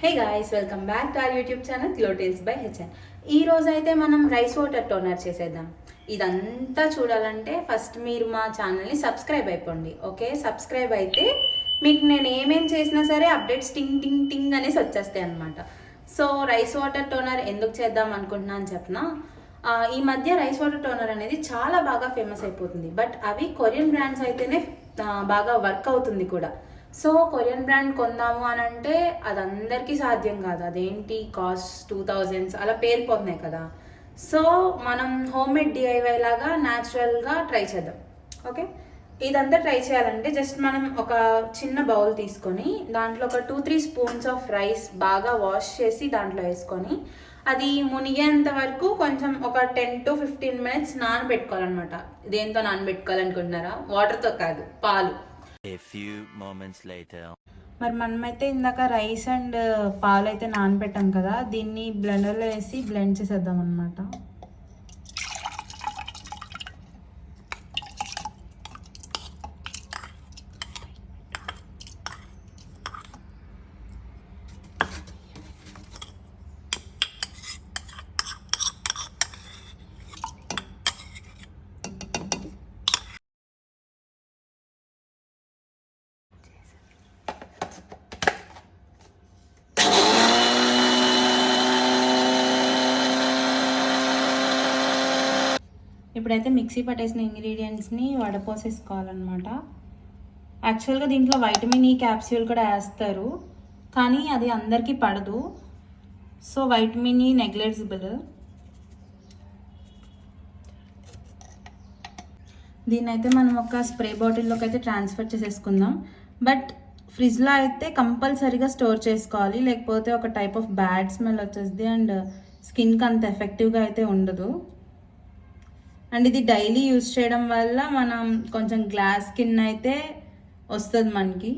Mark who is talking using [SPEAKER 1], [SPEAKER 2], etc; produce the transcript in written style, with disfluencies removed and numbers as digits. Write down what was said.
[SPEAKER 1] Hey guys, welcome back to our YouTube channel glow tales by HN. ఈ రోజు అయితే మనం రైస్ వాటర్ టోనర్ చేసేద్దాం. ఇదంతా చూడాలంటే ఫస్ట్ మీరు మా ఛానల్ని సబ్స్క్రైబ్ అయిపోండి. ఓకే, సబ్స్క్రైబ్ అయితే మీకు నేను ఏమేం చేసినా సరే అప్డేట్స్ టింగ్ టింగ్ టింగ్ అనేసి వచ్చేస్తాయి అనమాట. సో రైస్ వాటర్ టోనర్ ఎందుకు చేద్దాం అనుకుంటున్నా అని చెప్పిన, ఈ మధ్య రైస్ వాటర్ టోనర్ అనేది చాలా బాగా ఫేమస్ అయిపోతుంది. బట్ అవి కొరియన్ బ్రాండ్స్ అయితేనే బాగా వర్క్ అవుతుంది కూడా. సో కొరియన్ బ్రాండ్ కొందాము అని అంటే అది అందరికీ సాధ్యం కాదు. అదేంటి కాస్ట్ 2000s అలా పేరిపోతున్నాయి కదా. సో మనం హోమ్ మేడ్ డిఐవై లాగా న్యాచురల్గా ట్రై చేద్దాం. ఓకే, ఇదంతా ట్రై చేయాలంటే జస్ట్ మనం ఒక చిన్న బౌల్ తీసుకొని దాంట్లో ఒక 2-3 స్పూన్స్ ఆఫ్ రైస్ బాగా వాష్ చేసి దాంట్లో వేసుకొని అది మునిగేంత వరకు కొంచెం ఒక 10 to 15 minutes నానబెట్టుకోవాలన్నమాట. దేంతో నానబెట్టుకోవాలనుకుంటున్నారా? వాటర్తో కాదు, పాలు.
[SPEAKER 2] A few moments later.
[SPEAKER 1] మరి మనమైతే ఇందాక రైస్ అండ్ పాలు అయితే నానబెట్టాం కదా, దీన్ని బ్లెండర్లో వేసి బ్లెండ్ చేసేద్దాం అనమాట. ఇప్పుడైతే మిక్సీ పట్టేసిన ఇంగ్రీడియంట్స్ని వడపోసేసుకోవాలన్నమాట. యాక్చువల్గా దీంట్లో వైటమిన్ ఈ క్యాప్స్యూల్ కూడా వేస్తారు, కానీ అది అందరికీ పడదు. So vitamin E negligible. దీన్ని అయితే మనం ఒక స్ప్రే బాటిల్లోకి అయితే ట్రాన్స్ఫర్ చేసేసుకుందాం. బట్ ఫ్రిడ్జ్లో అయితే కంపల్సరీగా స్టోర్ చేసుకోవాలి, లేకపోతే ఒక టైప్ ఆఫ్ బ్యాడ్ స్మెల్ వచ్చేస్తుంది అండ్ స్కిన్కి అంత ఎఫెక్టివ్గా అయితే ఉండదు. అండ్ ఇది డైలీ యూజ్ చేయడం వల్ల మనం కొంచెం గ్లాస్ స్కిన్ అయితే వస్తుంది మనకి.